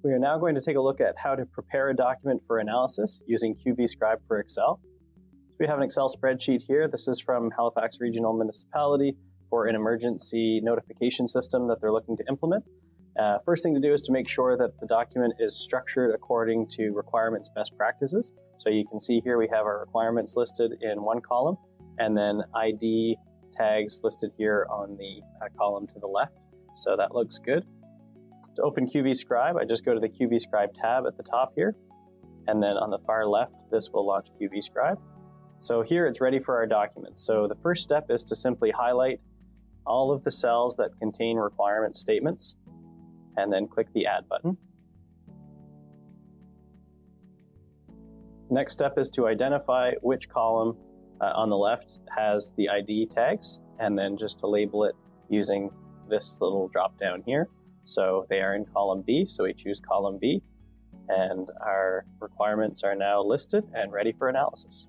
We are now going to take a look at how to prepare a document for analysis using QVScribe for Excel. So we have an Excel spreadsheet here. This is from Halifax Regional Municipality for an emergency notification system that they're looking to implement. First thing to do is to make sure that the document is structured according to requirements best practices. So you can see here we have our requirements listed in one column and then ID tags listed here on the column to the left. So that looks good. To open QVScribe, I just go to the QVScribe tab at the top here, and then on the far left, this will launch QVScribe. So here it's ready for our document. So the first step is to simply highlight all of the cells that contain requirement statements, and then click the Add button. Next step is to identify which column on the left has the ID tags, and then just to label it using this little drop down here. So they are in column B, so we choose column B, and our requirements are now listed and ready for analysis.